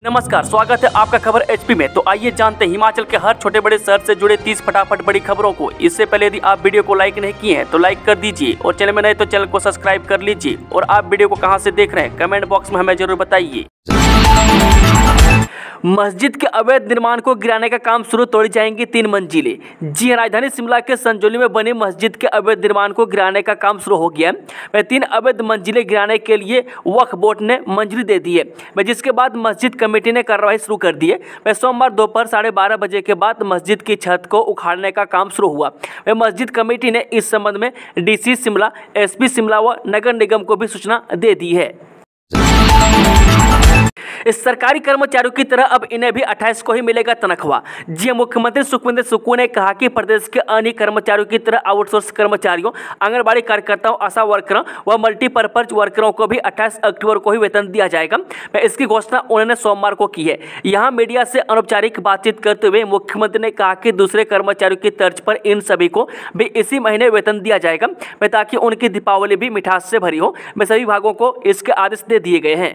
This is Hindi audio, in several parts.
नमस्कार, स्वागत है आपका खबर एचपी में। तो आइए जानते हैं हिमाचल के हर छोटे बड़े शहर से जुड़े 30 फटाफट बड़ी खबरों को। इससे पहले यदि आप वीडियो को लाइक नहीं किए हैं तो लाइक कर दीजिए और चैनल में नए तो चैनल को सब्सक्राइब कर लीजिए। और आप वीडियो को कहां से देख रहे हैं कमेंट बॉक्स में हमें जरूर बताइए। मस्जिद के अवैध निर्माण को गिराने का काम शुरू, तोड़ी जाएंगी 3 मंजिलें। जी हां, राजधानी शिमला के संजौली में बनी मस्जिद के अवैध निर्माण को गिराने का काम शुरू हो गया है। 3 अवैध मंजिलें गिराने के लिए वक्फ बोर्ड ने मंजूरी दे दी है, जिसके बाद मस्जिद कमेटी ने कार्रवाई शुरू कर दी है। सोमवार दोपहर 12:30 बजे के बाद मस्जिद की छत को उखाड़ने का काम शुरू हुआ। मस्जिद कमेटी ने इस संबंध में डीसी शिमला, एसपी शिमला व नगर निगम को भी सूचना दे दी है। इस सरकारी कर्मचारियों की तरह अब इन्हें भी 28 को ही मिलेगा तनख्वाह। जी मुख्यमंत्री सुखविंदर सुक्खू ने कहा कि प्रदेश के अन्य कर्मचारियों की तरह आउटसोर्स कर्मचारियों, आंगनबाड़ी कार्यकर्ताओं, आशा वर्करों व मल्टीपर्पज वर्करों को भी 28 अक्टूबर को ही वेतन दिया जाएगा। इसकी घोषणा उन्होंने सोमवार को की है। यहाँ मीडिया से अनौपचारिक बातचीत करते हुए मुख्यमंत्री ने कहा कि दूसरे कर्मचारियों की तर्ज पर इन सभी को भी इसी महीने वेतन दिया जाएगा, ताकि उनकी दीपावली भी मिठास से भरी हो। सभी विभागों को इसके आदेश दे दिए गए हैं।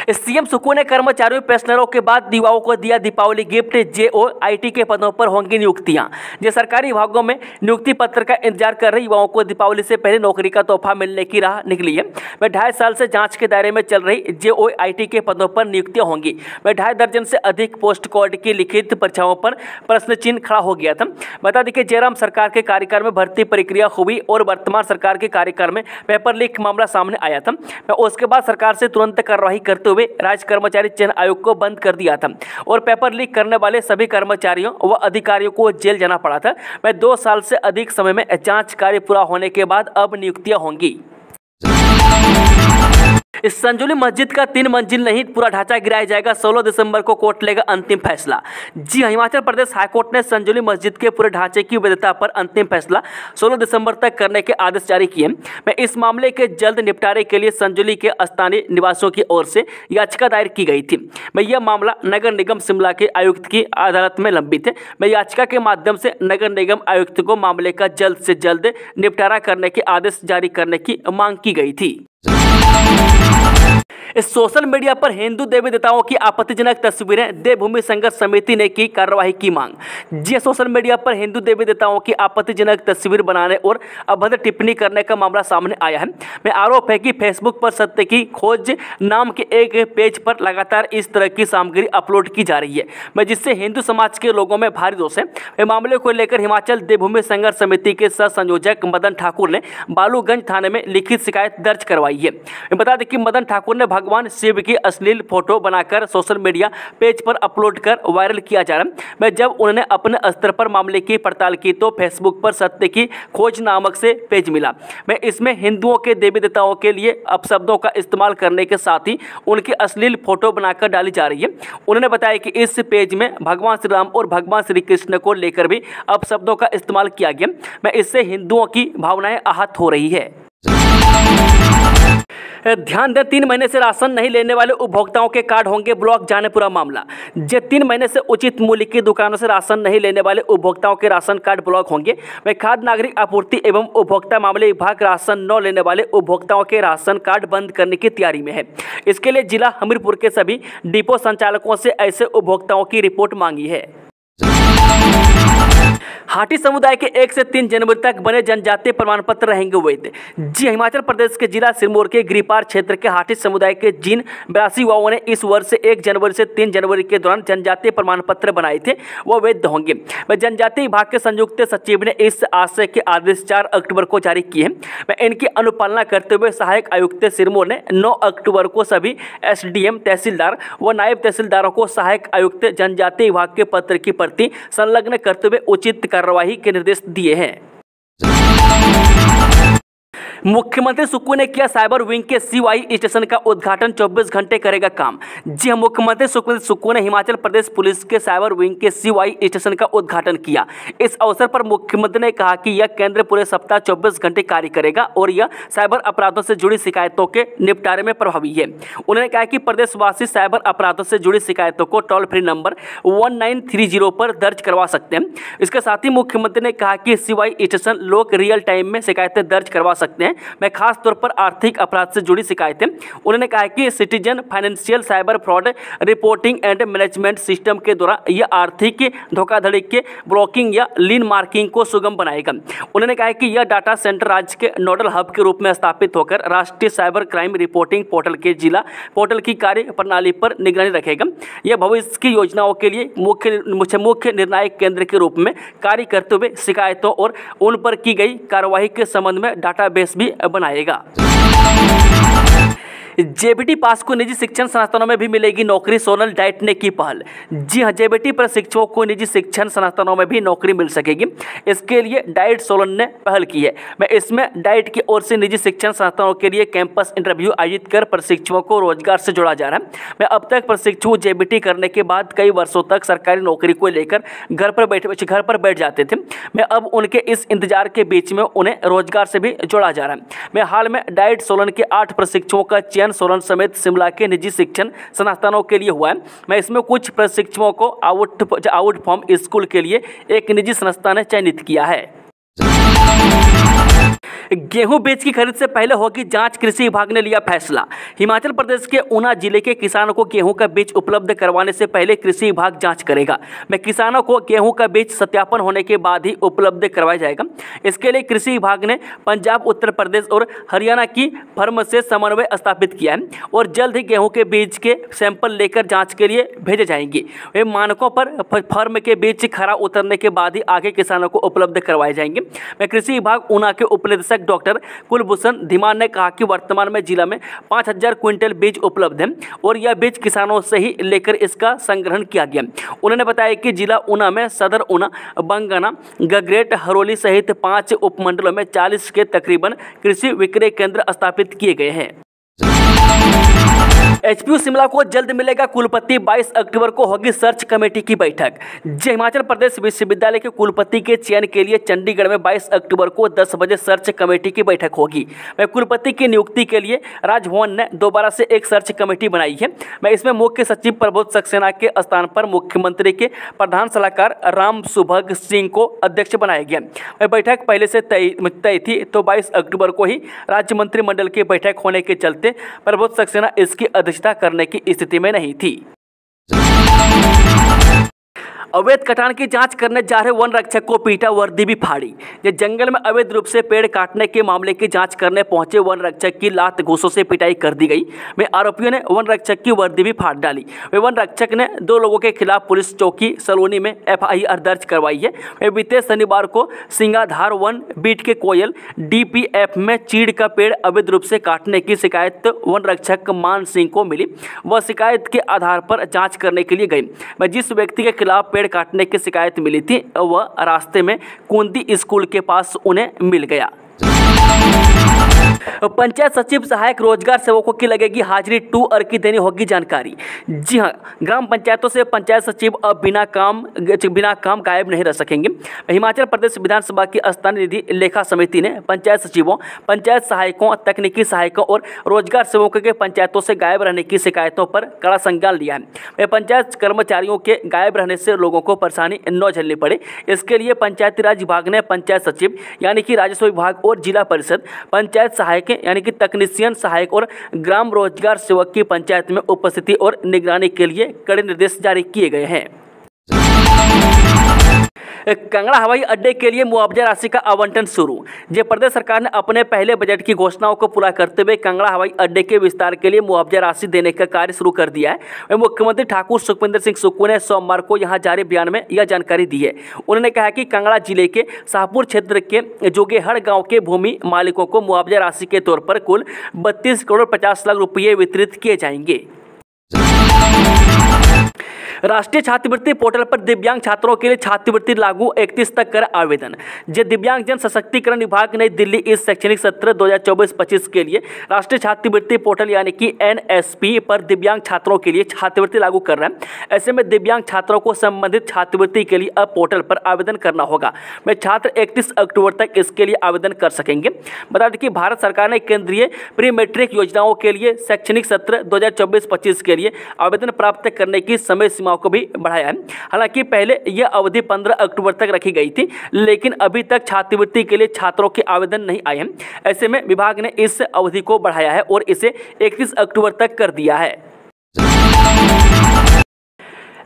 सीएम सुक्खू ने कर्मचारियों पेंशनरों के बाद युवाओं को दिया दीपावली गिफ्ट। जेओआईटी के पदों पर होंगी नियुक्तियां। जो सरकारी विभागों में नियुक्ति पत्र का इंतजार कर रहे युवाओं को दीपावली से पहले नौकरी का तोहफा मिलने की राह निकली है। 2.5 साल से जांच के दायरे में चल रही जेओआईटी के पदों पर नियुक्तियां होंगी। 2.5 दर्जन से अधिक पोस्ट कोड की लिखित परीक्षाओं पर प्रश्न चिन्ह खड़ा हो गया था। बता दें कि जयराम सरकार के कार्यकाल में भर्ती प्रक्रिया हुई और वर्तमान सरकार के कार्यकाल में पेपर लीक मामला सामने आया था। उसके बाद सरकार से तुरंत कार्रवाई करते हुए राज्य कर्मचारी चयन आयोग को बंद कर दिया था और पेपर लीक करने वाले सभी कर्मचारियों व अधिकारियों को जेल जाना पड़ा था। 2 साल से अधिक समय में जांच कार्य पूरा होने के बाद अब नियुक्तियां होंगी। इस संजौली मस्जिद का 3 मंजिल नहीं पूरा ढांचा गिराया जाएगा। 16 दिसंबर को कोर्ट लेगा अंतिम फैसला। जी हां, हिमाचल प्रदेश हाईकोर्ट ने संजौली मस्जिद के पूरे ढांचे की वैधता पर अंतिम फैसला 16 दिसंबर तक करने के आदेश जारी किए। इस मामले के जल्द निपटारे के लिए संजौली के स्थानीय निवासियों की ओर से याचिका दायर की गई थी। यह मामला नगर निगम शिमला के आयुक्त की अदालत में लंबित है। याचिका के माध्यम से नगर निगम आयुक्त को मामले का जल्द से जल्द निपटारा करने के आदेश जारी करने की मांग की गई थी। इस सोशल मीडिया पर हिंदू देवी देवताओं की आपत्तिजनक तस्वीरें, देवभूमि संघर्ष समिति ने की कार्रवाई की मांग। जी सोशल मीडिया पर हिंदू देवी देवताओं की आपत्तिजनक तस्वीर बनाने और अभद्र टिप्पणी करने का मामला सामने आया है। आरोप है कि फेसबुक पर सत्य की खोज नाम के एक पेज पर लगातार इस तरह की सामग्री अपलोड की जा रही है, जिससे हिंदू समाज के लोगों में भारी रोष है। मामले को लेकर हिमाचल देवभूमि संघर्ष समिति के सह संयोजक मदन ठाकुर ने बालूगंज थाने में लिखित शिकायत दर्ज करवाई है। बता दें कि मदन ठाकुर ने भगवान शिव की अश्लील फोटो बनाकर सोशल मीडिया पेज पर अपलोड कर वायरल किया जा रहा है। जब उन्होंने अपने स्तर पर मामले की पड़ताल की तो फेसबुक पर सत्य की खोज नामक से पेज मिला। इसमें हिंदुओं के देवी देवताओं के लिए अपशब्दों का इस्तेमाल करने के साथ ही उनकी अश्लील फोटो बनाकर डाली जा रही है। उन्होंने बताया कि इस पेज में भगवान श्री राम और भगवान श्री कृष्ण को लेकर भी अपशब्दों का इस्तेमाल किया गया। इससे हिंदुओं की भावनाएं आहत हो रही है। ध्यान दें, 3 महीने से राशन नहीं लेने वाले उपभोक्ताओं के कार्ड होंगे ब्लॉक, जाने पूरा मामला। 3 महीने से उचित मूल्य की दुकानों से राशन नहीं लेने वाले उपभोक्ताओं के राशन कार्ड ब्लॉक होंगे। खाद्य नागरिक आपूर्ति एवं उपभोक्ता मामले विभाग राशन न लेने वाले उपभोक्ताओं के राशन कार्ड बंद करने की तैयारी में है। इसके लिए जिला हमीरपुर के सभी डिपो संचालकों से ऐसे उपभोक्ताओं की रिपोर्ट मांगी है। हाटी समुदाय के 1 से 3 जनवरी तक बने जनजातीय प्रमाण पत्र रहेंगे वैध। जी हिमाचल प्रदेश के जिला सिरमौर के गिरिपार क्षेत्र के हाटी समुदाय के जिन 82 युवाओं ने इस वर्ष से 1 जनवरी से 3 जनवरी के दौरान जनजातीय प्रमाण पत्र बनाए थे, वो वैध होंगे। जनजातीय विभाग के संयुक्त सचिव ने इस आशय के आदेश 4 अक्टूबर को जारी किए हैं। इनकी अनुपालना करते हुए सहायक आयुक्त सिरमौर ने 9 अक्टूबर को सभी एसडीएम, तहसीलदार व नायब तहसीलदारों को सहायक आयुक्त जनजातीय विभाग के पत्र की प्रति संलग्न करते हुए उचित कार्रवाई के निर्देश दिए हैं। मुख्यमंत्री सुक्खू ने किया साइबर विंग के सीवाई स्टेशन का उद्घाटन, 24 घंटे करेगा काम। जी हां, मुख्यमंत्री सुक्खू ने हिमाचल प्रदेश पुलिस के साइबर विंग के सीवाई स्टेशन का उद्घाटन किया। इस अवसर पर मुख्यमंत्री ने कहा कि यह केंद्र पूरे सप्ताह 24 घंटे कार्य करेगा और यह साइबर अपराधों से जुड़ी शिकायतों के निपटारे में प्रभावी है। उन्होंने कहा कि प्रदेशवासी साइबर अपराधों से जुड़ी शिकायतों को टोल फ्री नंबर 1930 पर दर्ज करवा सकते हैं। इसके साथ ही मुख्यमंत्री ने कहा कि सीवाई स्टेशन लोग रियल टाइम में शिकायतें दर्ज करवा सकते हैं में खास तौर पर आर्थिक अपराध से जुड़ी शिकायतें। उन्होंने कहा कि citizen financial cyber fraud reporting and management system के द्वारा यह आर्थिक धोखाधड़ी के ब्लॉकिंग या लीन मार्किंग को सुगम बनाएगा। उन्होंने कहा कि यह डाटा सेंटर राज्य के नोडल हब के रूप में स्थापित होकर राष्ट्रीय साइबर क्राइम रिपोर्टिंग पोर्टल के जिला पोर्टल की कार्य प्रणाली पर निगरानी रखेगा। यह भविष्य की योजनाओं के लिए मुख्य निर्णायक केंद्र के रूप में कार्य करते हुए शिकायतों और उन पर की गई कार्रवाई के संबंध में डाटाबेस भी बनाएगा। जेबीटी पास को निजी शिक्षण संस्थानों में भी मिलेगी नौकरी, सोनल डाइट ने की पहल। जी हां, जेबीटी प्रशिक्षुओं को निजी शिक्षण संस्थानों में भी नौकरी मिल सकेगी। इसके लिए डाइट सोलन ने पहल की है। मैं इसमें डाइट की ओर से निजी शिक्षण संस्थानों के लिए कैंपस इंटरव्यू आयोजित कर प्रशिक्षुओं को रोजगार से जोड़ा जा रहा है। मैं अब तक प्रशिक्षु जेबीटी करने के बाद कई वर्षों तक सरकारी नौकरी को लेकर घर पर बैठ जाते थे। मैं अब उनके इस इंतजार के बीच में उन्हें रोजगार से भी जोड़ा जा रहा है। मैं हाल में डाइट सोलन के 8 प्रशिक्षुओं का चयन सोलन समेत शिमला के निजी शिक्षण संस्थानों के लिए हुआ है। मैं इसमें कुछ प्रशिक्षुओं को आउट फ्रॉम स्कूल के लिए एक निजी संस्था ने चयनित किया है। गेहूं बीज की खरीद से पहले होगी जांच, कृषि विभाग ने लिया फैसला। हिमाचल प्रदेश के ऊना जिले के किसानों को गेहूं का बीज उपलब्ध करवाने से पहले कृषि विभाग जांच करेगा। मैं किसानों को गेहूं का बीज सत्यापन होने के बाद ही उपलब्ध करवाया जाएगा। इसके लिए कृषि विभाग ने पंजाब, उत्तर प्रदेश और हरियाणा की फर्म से समन्वय स्थापित किया है और जल्द ही गेहूं के बीज के सैंपल लेकर जाँच के लिए भेजे जाएंगे। वे मानकों पर फर्म के बीज खरा उतरने के बाद ही आगे किसानों को उपलब्ध करवाए जाएंगे। मैं कृषि विभाग ऊना के उपनिदेशक डॉक्टर कुलभूषण धीमान ने कहा कि वर्तमान में जिला में 5000 क्विंटल बीज उपलब्ध है और यह बीज किसानों से ही लेकर इसका संग्रहण किया गया। उन्होंने बताया कि जिला ऊना में सदर ऊना, बंगाना, गगरेट, हरोली सहित 5 उपमंडलों में 40 के तकरीबन कृषि विक्रय केंद्र स्थापित किए गए हैं। एचपीयू शिमला को जल्द मिलेगा कुलपति, 22 अक्टूबर को होगी सर्च कमेटी की बैठक। हिमाचल प्रदेश विश्वविद्यालय के कुलपति के चयन के लिए चंडीगढ़ में 22 अक्टूबर को 10 बजे सर्च कमेटी की बैठक होगी। मैं कुलपति की नियुक्ति के लिए राजभवन ने दोबारा से एक सर्च कमेटी बनाई है। मैं इसमें मुख्य सचिव प्रबोध सक्सेना के स्थान पर मुख्यमंत्री के प्रधान सलाहकार राम सुभग सिंह को अध्यक्ष बनाया गया। वह बैठक पहले से तय थी, तो 22 अक्टूबर को ही राज्य मंत्रिमंडल की बैठक होने के चलते प्रबोध सक्सेना इसकी अध्यक्षता करने की स्थिति में नहीं थी। अवैध कटान की जांच करने जा रहे वन रक्षक को पीटा, वर्दी भी फाड़ी। जंगल में अवैध रूप से पेड़ काटने के मामले की जांच करने पहुंचे वन रक्षक की लात घूंसों से पिटाई कर दी गई। में आरोपियों ने वन रक्षक की वर्दी भी फाड़ डाली। वे वन रक्षक ने 2 लोगों के खिलाफ पुलिस चौकी सलोनी में FIR दर्ज करवाई है। वे बीते शनिवार को सिंगाधार वन बीट के कोयल DPF में चीड़ का पेड़ अवैध रूप से काटने की शिकायत वन रक्षक मान सिंह को मिली। वह शिकायत के आधार पर जाँच करने के लिए गई। मैं जिस व्यक्ति के खिलाफ पेड़ काटने की शिकायत मिली थी वह रास्ते में कुंदी स्कूल के पास उन्हें मिल गया। पंचायत सचिव सहायक रोजगार सेवकों की लगेगी हाजिरी, 2 अर की देनी होगी जानकारी। जी हां, ग्राम पंचायतों से पंचायत सचिव अब बिना काम गायब नहीं रह सकेंगे। हिमाचल प्रदेश विधानसभा की स्थानीय निधि लेखा समिति ने पंचायत सचिवों, पंचायत सहायकों, तकनीकी सहायकों और रोजगार सेवकों के पंचायतों से गायब रहने की शिकायतों पर कड़ा संज्ञान लिया है। पंचायत कर्मचारियों के गायब रहने से लोगों को परेशानी न झेलनी पड़े, इसके लिए पंचायती राज विभाग ने पंचायत सचिव यानी कि राजस्व विभाग और जिला परिषद, पंचायत सहायक यानी कि तकनीशियन सहायक और ग्राम रोजगार सेवक की पंचायत में उपस्थिति और निगरानी के लिए कड़े निर्देश जारी किए गए हैं। कांगड़ा हवाई अड्डे के लिए मुआवजा राशि का आवंटन शुरू। प्रदेश सरकार ने अपने पहले बजट की घोषणाओं को पूरा करते हुए कांगड़ा हवाई अड्डे के विस्तार के लिए मुआवजा राशि देने का कार्य शुरू कर दिया है। मुख्यमंत्री ठाकुर सुखविंदर सिंह सुक्खू ने सोमवार को यहां जारी बयान में यह जानकारी दी है। उन्होंने कहा कि कांगड़ा जिले के शाहपुर क्षेत्र के जोगेहड़ गाँव के भूमि मालिकों को मुआवजा राशि के तौर पर कुल 32 करोड़ 50 लाख रुपये वितरित किए जाएंगे। राष्ट्रीय छात्रवृत्ति पोर्टल पर दिव्यांग छात्रों के लिए छात्रवृत्ति लागू, 31 तक कर आवेदन। दिव्यांग जन सशक्तिकरण विभाग नई दिल्ली इस शैक्षणिक सत्र 2024-25 के लिए राष्ट्रीय छात्रवृत्ति पोर्टल यानी कि NSP पर दिव्यांग छात्रों के लिए छात्रवृत्ति लागू कर रहा है। ऐसे में दिव्यांग छात्रों को संबंधित छात्रवृत्ति के लिए अब पोर्टल पर आवेदन करना होगा। वे छात्र 31 अक्टूबर तक इसके लिए आवेदन कर सकेंगे। बता दें कि भारत सरकार ने केंद्रीय प्री मैट्रिक योजनाओं के लिए शैक्षणिक सत्र 2024-25 के लिए आवेदन प्राप्त करने की समय सीमाओं को भी बढ़ाया है। हालांकि पहले यह अवधि 15 अक्टूबर तक रखी गई थी, लेकिन अभी तक छात्रवृत्ति के लिए छात्रों के आवेदन नहीं आए हैं। ऐसे में विभाग ने इस अवधि को बढ़ाया है और इसे 31 अक्टूबर तक कर दिया है।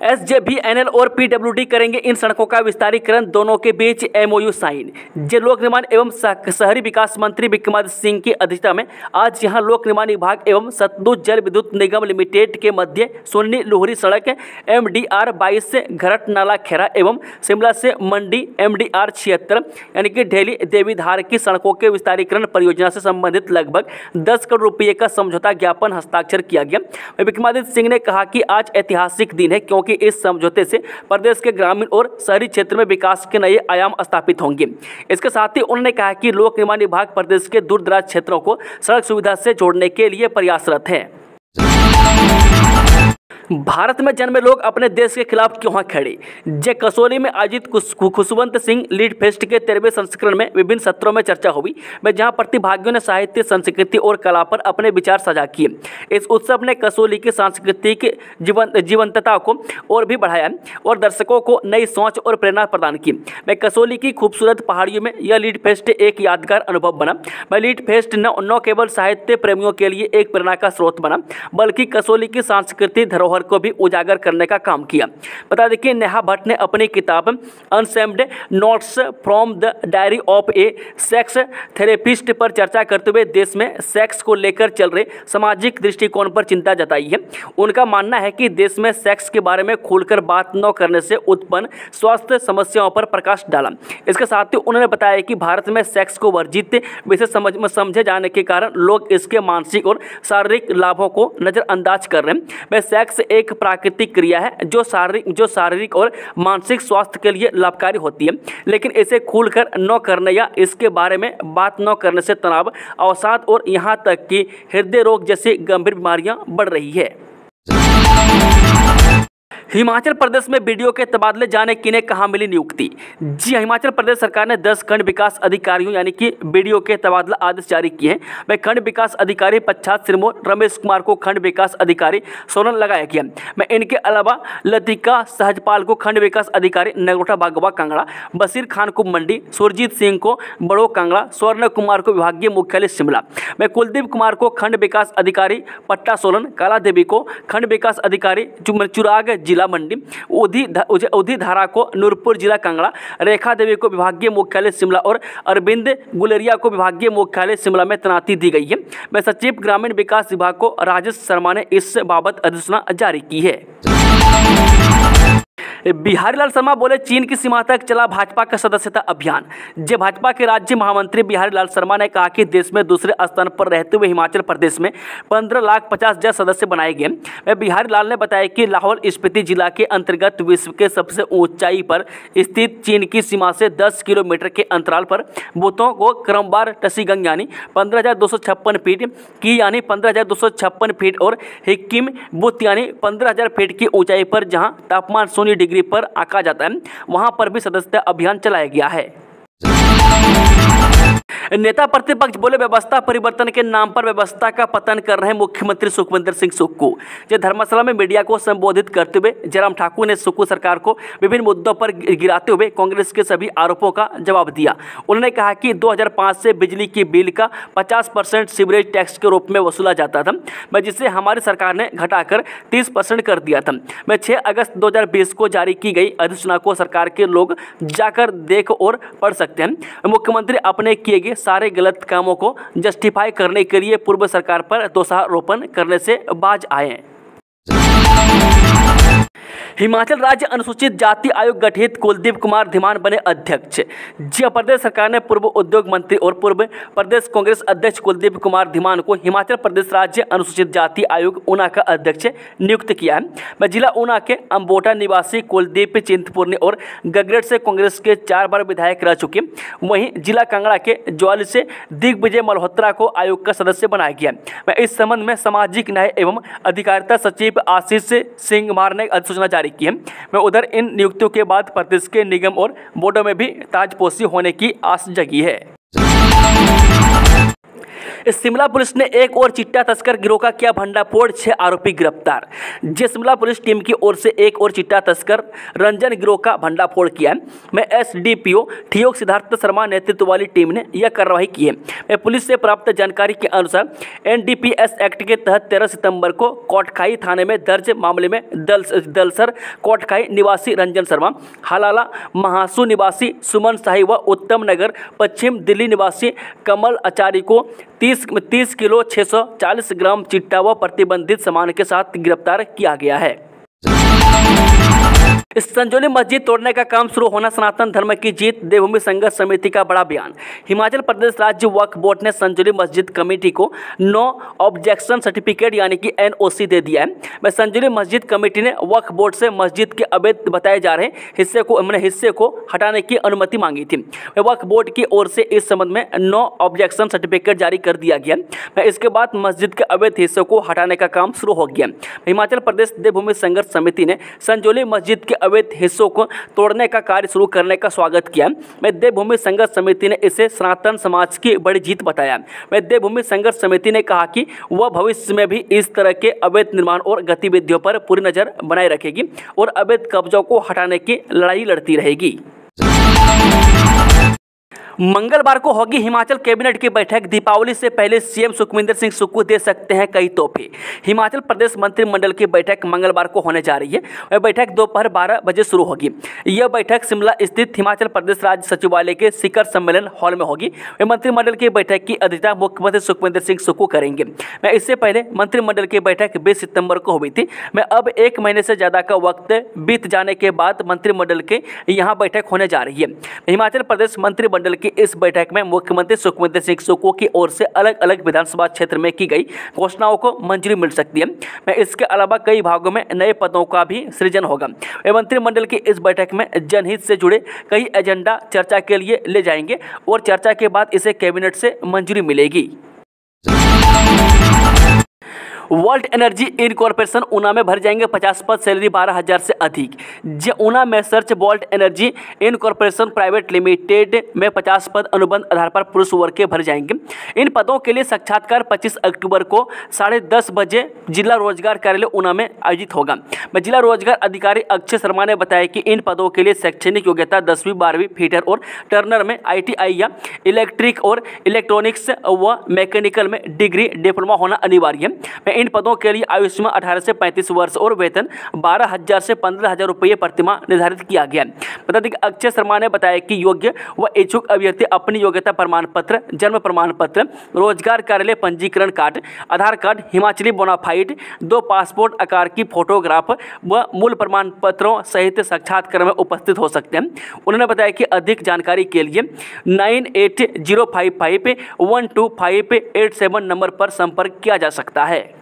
SJVNL और PWD करेंगे इन सड़कों का विस्तारीकरण, दोनों के बीच MOU साइन। लोक निर्माण एवं शहरी विकास मंत्री विक्रमादित्य सिंह की अध्यक्षता में आज यहां लोक निर्माण विभाग एवं सतलुज जल विद्युत निगम लिमिटेड के मध्य सोनी लोहरी सड़क MDR 22 से घरट नाला खेरा एवं शिमला से मंडी MDR 76 यानी कि ढेली देवीधार की सड़कों के विस्तारीकरण परियोजना से संबंधित लगभग 10 करोड़ रुपये का समझौता ज्ञापन हस्ताक्षर किया गया। विक्रमादित्य सिंह ने कहा कि आज ऐतिहासिक दिन है, क्योंकि इस समझौते से प्रदेश के ग्रामीण और शहरी क्षेत्र में विकास के नए आयाम स्थापित होंगे। इसके साथ ही उन्होंने कहा कि लोक निर्माण विभाग प्रदेश के दूर दराज क्षेत्रों को सड़क सुविधा से जोड़ने के लिए प्रयासरत है। भारत में जन्मे लोग अपने देश के खिलाफ क्यों हैं खड़े? कसौली में आयोजित खुशवंत सिंह लीड फेस्ट के 13वें संस्करण में विभिन्न सत्रों में चर्चा हुई, जहां प्रतिभागियों ने साहित्य, संस्कृति और कला पर अपने विचार साझा किए। इस उत्सव ने कसौली की सांस्कृतिक जीवंतता को और भी बढ़ाया और दर्शकों को नई सोच और प्रेरणा प्रदान की। कसौली की खूबसूरत पहाड़ियों में यह लीड फेस्ट एक यादगार अनुभव बना। लीड फेस्ट न केवल साहित्य प्रेमियों के लिए एक प्रेरणा का स्रोत बना, बल्कि कसौली की सांस्कृतिक धरोहर को भी उजागर करने का काम किया। बता दें कि नेहा भट्ट ने अपनी किताब unashamed notes from the diary of a sex therapist पर चर्चा करते हुए देश में सेक्स को लेकर चल रहे सामाजिक दृष्टिकोण पर चिंता जताई है। उनका मानना है कि देश में सेक्स के बारे में खुलकर बात न करने से उत्पन्न स्वास्थ्य समस्याओं पर प्रकाश डाला। इसके साथ ही उन्होंने बताया कि भारत में सेक्स को वर्जित विषय समझे जाने के कारण लोग इसके मानसिक और शारीरिक लाभों को नजरअंदाज कर रहे हैं। वह सेक्स एक प्राकृतिक क्रिया है जो शारीरिक और मानसिक स्वास्थ्य के लिए लाभकारी होती है, लेकिन इसे खुलकर न करने या इसके बारे में बात न करने से तनाव, अवसाद और यहां तक कि हृदय रोग जैसी गंभीर बीमारियां बढ़ रही है। हिमाचल प्रदेश में बीडीओ के तबादले जाने किन्हें कहां मिली नियुक्ति? हिमाचल प्रदेश सरकार ने 10 खंड विकास अधिकारियों यानी कि बीडीओ के तबादला आदेश जारी किए हैं। वह खंड विकास अधिकारी पच्छाद सिरमौर रमेश कुमार को खंड विकास अधिकारी सोलन लगाया गया। इनके अलावा लतिका सहजपाल को खंड विकास अधिकारी नगरोटा बागवा कांगड़ा, बशीर खान को मंडी, सुरजीत सिंह को बड़ो कांगड़ा, स्वर्ण कुमार को विभागीय मुख्यालय शिमला, कुलदीप कुमार को खंड विकास अधिकारी पट्टा सोलन, काला देवी को खंड विकास अधिकारी चुराग जिला मंडी, उदी धारा को नूरपुर जिला कांगड़ा, रेखा देवी को विभागीय मुख्यालय शिमला और अरविंद गुलेरिया को विभागीय मुख्यालय शिमला में तैनाती दी गई है। सचिव ग्रामीण विकास विभाग को राजेश शर्मा ने इस बाबत अधिसूचना जारी की है। बिहारी लाल शर्मा बोले, चीन की सीमा तक चला भाजपा का सदस्यता अभियान। भाजपा के राज्य महामंत्री बिहारी लाल शर्मा ने कहा कि देश में दूसरे स्थान पर रहते हुए हिमाचल प्रदेश में 15,50,000 सदस्य बनाए गए। बिहारी लाल ने बताया कि लाहौल स्पीति जिला के अंतर्गत विश्व के सबसे ऊंचाई पर स्थित चीन की सीमा से 10 किलोमीटर के अंतराल पर बूथों को क्रमवार टसीगंग यानी 15,256 फीट की यानी 15,256 फीट और हिक्किम बूथ यानी 15,000 फीट की ऊंचाई पर जहां तापमान 0 डिग्री पर आंका जाता है, वहां पर भी सदस्यता अभियान चलाया गया है। नेता प्रतिपक्ष बोले, व्यवस्था परिवर्तन के नाम पर व्यवस्था का पतन कर रहे मुख्यमंत्री सुखविंदर सिंह सुक्खू। धर्मशाला में मीडिया को संबोधित करते हुए जयराम ठाकुर ने सुक्खू सरकार को विभिन्न मुद्दों पर गिराते हुए कांग्रेस के सभी आरोपों का जवाब दिया। उन्होंने कहा कि 2005 से बिजली की बिल का 50% सीवरेज टैक्स के रूप में वसूला जाता था, जिसे हमारी सरकार ने घटाकर 30% कर दिया था। 6 अगस्त 2020 को जारी की गई अधिसूचना को सरकार के लोग जाकर देख और पढ़ सकते हैं। मुख्यमंत्री अपने किए गए सारे गलत कामों को जस्टिफाई करने के लिए पूर्व सरकार पर दोषारोपण करने से बाज आए। हिमाचल राज्य अनुसूचित जाति आयोग गठित, कुलदीप कुमार धीमान बने अध्यक्ष। प्रदेश सरकार ने पूर्व उद्योग मंत्री और पूर्व प्रदेश कांग्रेस अध्यक्ष कुलदीप कुमार धीमान को हिमाचल प्रदेश राज्य अनुसूचित जाति आयोग ऊना का अध्यक्ष नियुक्त किया है। जिला ऊना के अम्बोटा निवासी कुलदीप चिंतपूर्णी और गगरेट से कांग्रेस के 4 बार विधायक रह चुके। वहीं जिला कांगड़ा के ज्वाली से दिग्विजय मल्होत्रा को आयोग का सदस्य बनाया गया। इस संबंध में सामाजिक न्याय एवं अधिकारिता सचिव आशीष सिंह मार ने अधिसूचना जारी की है। उधर इन नियुक्तियों के बाद प्रदेश के निगम और बोर्डों में भी ताजपोशी होने की आस जगी है। शिमला पुलिस ने एक और चिट्टा तस्कर गिरोह का किया भंडाफोड़, 6 आरोपी गिरफ्तार। शिमला पुलिस टीम की ओर से एक और चिट्टा तस्कर रंजन गिरोह का भंडाफोड़ किया है। मैं एसडीपीओ ठियोग सिद्धार्थ शर्मा नेतृत्व वाली टीम ने यह कार्रवाई की है। पुलिस से प्राप्त जानकारी के अनुसार एनडीपीएस एक्ट के तहत 13 सितंबर को कोटखाई थाने में दर्ज मामले में दलसर कोटखाई निवासी रंजन शर्मा, हलाला महासू निवासी सुमन शाही व उत्तम नगर पश्चिम दिल्ली निवासी कमल आचार्य को 30 किलो 640 ग्राम चिट्टा व प्रतिबंधित सामान के साथ गिरफ्तार किया गया है। संजौली मस्जिद तोड़ने का काम शुरू होना सनातन धर्म की जीत, देवभूमि संघर्ष समिति का बड़ा बयान। हिमाचल प्रदेश राज्य वक्फ बोर्ड ने संजौली मस्जिद कमेटी को नो ऑब्जेक्शन सर्टिफिकेट यानी कि एनओसी दे दिया है। संजौली मस्जिद कमेटी ने वक्फ बोर्ड से मस्जिद के अवैध बताए जा रहे हिस्से को हटाने की अनुमति मांगी थी। वक्फ बोर्ड की ओर से इस संबंध में नो ऑब्जेक्शन सर्टिफिकेट जारी कर दिया गया। इसके बाद मस्जिद के अवैध हिस्सों को हटाने का काम शुरू हो गया। हिमाचल प्रदेश देवभूमि संघर्ष समिति ने संजौली मस्जिद के अवैध हिस्सों को तोड़ने का कार्य शुरू करने का स्वागत किया। देवभूमि संघर्ष समिति ने इसे सनातन समाज की बड़ी जीत बताया। देवभूमि संघर्ष समिति ने कहा कि वह भविष्य में भी इस तरह के अवैध निर्माण और गतिविधियों पर पूरी नजर बनाए रखेगी और अवैध कब्जों को हटाने की लड़ाई लड़ती रहेगी। मंगलवार को होगी हिमाचल कैबिनेट की बैठक। दीपावली से पहले सीएम सुखविंदर सिंह सुक्खू दे सकते हैं कई तोहफे। हिमाचल प्रदेश मंत्रिमंडल की बैठक मंगलवार को होने जा रही है। वह बैठक दोपहर 12 बजे शुरू होगी। यह बैठक शिमला स्थित हिमाचल प्रदेश राज्य सचिवालय के शिखर सम्मेलन हॉल में होगी। मंत्रिमंडल की बैठक की अध्यक्षता मुख्यमंत्री सुखविंदर सिंह सुक्खू करेंगे। इससे पहले मंत्रिमंडल की बैठक 20 सितंबर को हुई थी। अब 1 महीने से ज्यादा का वक्त बीत जाने के बाद मंत्रिमंडल के यहाँ बैठक होने जा रही है। हिमाचल प्रदेश मंत्रिमंडल की इस बैठक में मुख्यमंत्री सुखविंदर सिंह सुक्खू की ओर से अलग अलग विधानसभा क्षेत्र में की गई घोषणाओं को मंजूरी मिल सकती है। इसके अलावा कई भागों में नए पदों का भी सृजन होगा। मंत्रिमंडल की इस बैठक में जनहित से जुड़े कई एजेंडा चर्चा के लिए ले जाएंगे और चर्चा के बाद इसे कैबिनेट से मंजूरी मिलेगी। वर्ल्ड एनर्जी इनकॉर्पोरेशन ऊना में भर जाएंगे 50 पद, सैलरी 12,000 से अधिक। ऊना में search world energy incorporation private limited में 50 पद अनुबंध आधार पर पुरुष वर्ग के भर जाएंगे। इन पदों के लिए साक्षात्कार 25 अक्टूबर को 10:30 बजे जिला रोजगार कार्यालय ऊना में आयोजित होगा। जिला रोजगार अधिकारी अक्षय शर्मा ने बताया कि इन पदों के लिए शैक्षणिक योग्यता 10वीं 12वीं फीटर और टर्नर में ITI या इलेक्ट्रिक और इलेक्ट्रॉनिक्स व मैकेनिकल में डिग्री डिप्लोमा होना अनिवार्य है। इन पदों के लिए आयु सीमा 18 से 35 वर्ष और वेतन 12,000 से 15,000 रुपये प्रतिमाह निर्धारित किया गया। बता दें कि अक्षय शर्मा ने बताया कि योग्य व इच्छुक अभ्यर्थी अपनी योग्यता प्रमाण पत्र, जन्म प्रमाण पत्र, रोजगार कार्यालय पंजीकरण कार्ड, आधार कार्ड, हिमाचली बोनाफाइड, 2 पासपोर्ट आकार की फोटोग्राफ व मूल प्रमाण पत्रों सहित साक्षात्कार में उपस्थित हो सकते हैं। उन्होंने बताया कि अधिक जानकारी के लिए 9805512587 नंबर पर संपर्क किया जा सकता है।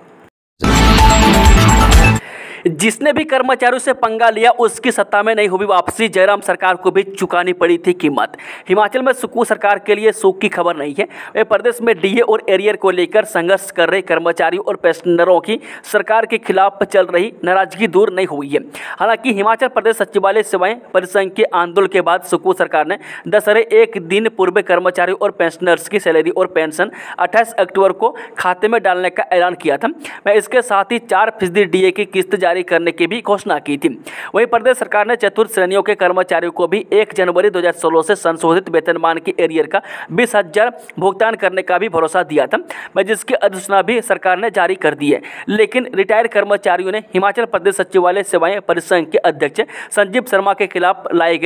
जिसने भी कर्मचारियों से पंगा लिया उसकी सत्ता में नहीं हुई वापसी, जयराम सरकार को भी चुकानी पड़ी थी कीमत। हिमाचल में सुक्खू सरकार के लिए सुख की खबर नहीं है। वे प्रदेश में डीए और एरियर को लेकर संघर्ष कर रहे कर्मचारियों और पेंशनरों की सरकार के खिलाफ चल रही नाराजगी दूर नहीं हुई है। हालांकि हिमाचल प्रदेश सचिवालय सेवाएं परिसंघ के आंदोलन के बाद सुक्खू सरकार ने दशहरे एक दिन पूर्व कर्मचारियों और पेंशनर्स की सैलरी और पेंशन 28 अक्टूबर को खाते में डालने का ऐलान किया था। इसके साथ ही 4% डीए की किस्त जारी करने की भी घोषणा की थी। वहीं प्रदेश सरकार ने चतुर्थ श्रेणियों के कर्मचारियों को भी 1 जनवरी 2016 से संशोधित वेतनमान की एरियर का 20,000 भुगतान करने का भी भरोसा दिया था, जिसकी अधिसूचना भी सरकार ने जारी कर दी है। लेकिन रिटायर कर्मचारियों ने हिमाचल प्रदेश सचिवालय सेवाएं परिसंघ के अध्यक्ष संजीव शर्मा के खिलाफ लाए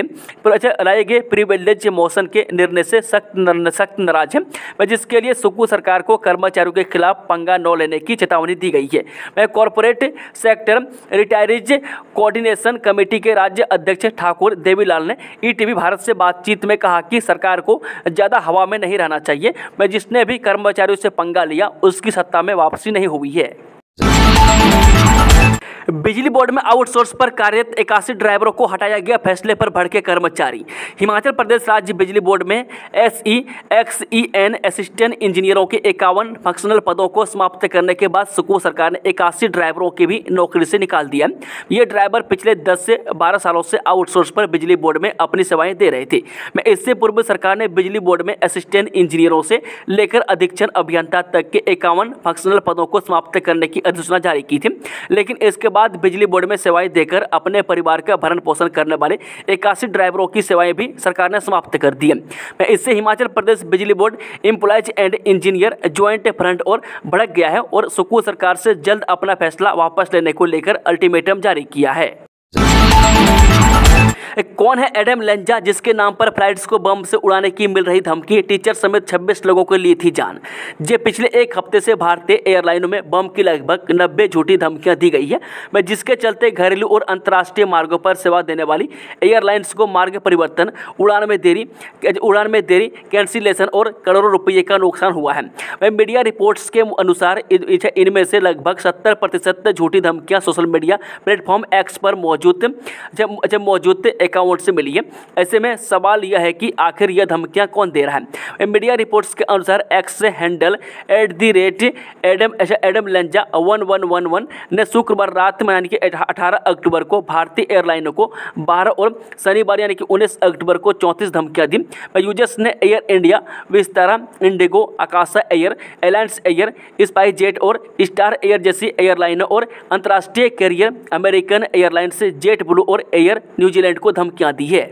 गए प्रिविलेज मोशन के निर्णय से सख्त नाराज है, जिसके लिए सुक्खू सरकार को कर्मचारियों के खिलाफ पंगा न लेने की चेतावनी दी गई है। Corporate sector retirees coordination committee के राज्य अध्यक्ष ठाकुर देवीलाल ने ईटीवी भारत से बातचीत में कहा कि सरकार को ज्यादा हवा में नहीं रहना चाहिए। जिसने भी कर्मचारियों से पंगा लिया उसकी सत्ता में वापसी नहीं हुई है। बिजली बोर्ड में आउटसोर्स पर कार्यरत 81 ड्राइवरों को हटाया गया, फैसले पर भड़के कर्मचारी। हिमाचल प्रदेश राज्य बिजली बोर्ड में SEXEN असिस्टेंट इंजीनियरों के 51 फंक्शनल पदों को समाप्त करने के बाद सुकून सरकार ने 81 ड्राइवरों की भी नौकरी से निकाल दिया। ये ड्राइवर पिछले 10 से 12 सालों से आउटसोर्स पर बिजली बोर्ड में अपनी सेवाएं दे रहे थे। इससे पूर्व सरकार ने बिजली बोर्ड में असिस्टेंट इंजीनियरों से लेकर अधीक्षण अभियंता तक के 51 फंक्शनल पदों को समाप्त करने की अधिसूचना जारी की थी, लेकिन इसके बाद बिजली बोर्ड में सेवाएं देकर अपने परिवार का भरण पोषण करने वाले 81 ड्राइवरों की सेवाएं भी सरकार ने समाप्त कर दी है। इससे हिमाचल प्रदेश बिजली board employees and engineer joint front और भड़क गया है और सुकून सरकार से जल्द अपना फैसला वापस लेने को लेकर अल्टीमेटम जारी किया है। कौन है एडम लेंजा जिसके नाम पर फ्लाइट्स को बम से उड़ाने की मिल रही धमकी? टीचर समेत 26 लोगों को ली थी जान। जे पिछले एक हफ्ते से भारतीय एयरलाइनों में बम की लगभग 90 झूठी धमकियां दी गई है, जिसके चलते घरेलू और अंतर्राष्ट्रीय मार्गों पर सेवा देने वाली एयरलाइंस को मार्ग परिवर्तन, उड़ान में देरी, कैंसिलेशन और करोड़ों रुपये का नुकसान हुआ है। मीडिया रिपोर्ट्स के अनुसार इनमें से लगभग 70% झूठी धमकियां सोशल मीडिया प्लेटफॉर्म एक्स पर मौजूद अकाउंट से मिली है। ऐसे में सवाल यह है कि आखिर यह धमकियां कौन दे रहा है। मीडिया रिपोर्ट्स के अनुसार एक्स से हैंडल @एडम लेंजा 1111 ने शुक्रवार रात में यानी कि 18 अक्टूबर को भारतीय एयरलाइनों को 12 और शनिवार यानी कि 19 अक्टूबर को 34 धमकियां दी। यूजर्स ने Air India, Vistara, IndiGo, Akasa Air, Alliance Air, SpiceJet और स्टार एयर जैसी एयरलाइनों और अंतर्राष्ट्रीय carrier American Airlines, JetBlue और एयर न्यूजीलैंड को धमकियां दी है।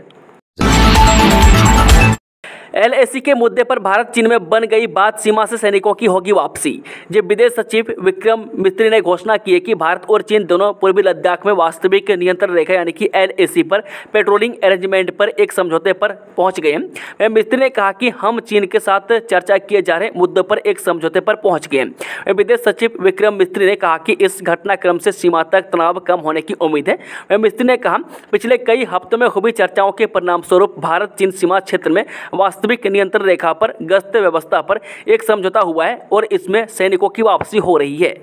LAC के मुद्दे पर भारत चीन में बन गई बात, सीमा से सैनिकों की होगी वापसी। जब विदेश सचिव विक्रम मिस्त्री ने घोषणा की है कि भारत और चीन दोनों पूर्वी लद्दाख में वास्तविक नियंत्रण रेखा यानी कि LAC पर पेट्रोलिंग अरेंजमेंट पर एक समझौते पर पहुंच गए हैं। मिस्त्री ने कहा कि हम चीन के साथ चर्चा किए जा रहे मुद्दों पर एक समझौते पर पहुंच गए हैं। विदेश सचिव विक्रम मिस्त्री ने कहा कि इस घटनाक्रम से सीमा तक तनाव कम होने की उम्मीद है। मिस्त्री ने कहा, पिछले कई हफ्तों में हुई चर्चाओं के परिणाम स्वरूप भारत चीन सीमा क्षेत्र में वास्तविक नियंत्रण रेखा पर गश्त व्यवस्था पर एक समझौता हुआ है और इसमें सैनिकों की वापसी हो रही है।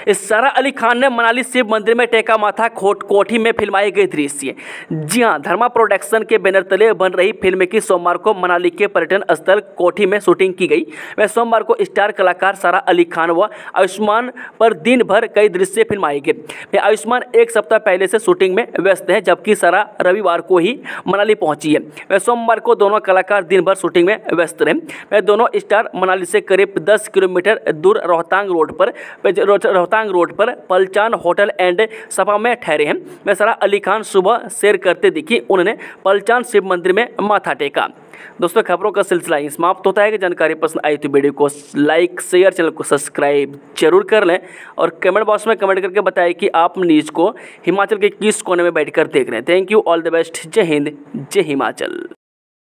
सारा अली खान ने मनाली शिव मंदिर में टेका माथा, कोठी में फिल्माए गए दृश्य। जी हां, धर्मा प्रोडक्शन के बैनर तले बन रही फिल्म की सोमवार को मनाली के पर्यटन स्थल कोठी में शूटिंग की गई। वह सोमवार को स्टार कलाकार सारा अली खान व आयुष्मान पर दिन भर कई दृश्य फिल्माए गए। आयुष्मान एक सप्ताह पहले से शूटिंग में व्यस्त है, जबकि सारा रविवार को ही मनाली पहुंची है। वह सोमवार को दोनों कलाकार दिन भर शूटिंग में व्यस्त रहे। वह दोनों स्टार मनाली से करीब 10 किलोमीटर दूर रोहतांग रोड पर पलचान होटल एंड सपा में ठहरे हैं। वह सारा अली खान सुबह सैर करते दिखी। उन्होंने पलचान शिव मंदिर में माथा टेका। दोस्तों, खबरों का सिलसिला यहीं समाप्त होता है। कि जानकारी पसंद आई तो वीडियो को लाइक, शेयर, चैनल को सब्सक्राइब जरूर कर लें और कमेंट बॉक्स में कमेंट करके बताएं कि आप न्यूज़ को हिमाचल के किस कोने में बैठकर देख रहे हैं। Thank you, all the best. जय हिंद, जय हिमाचल।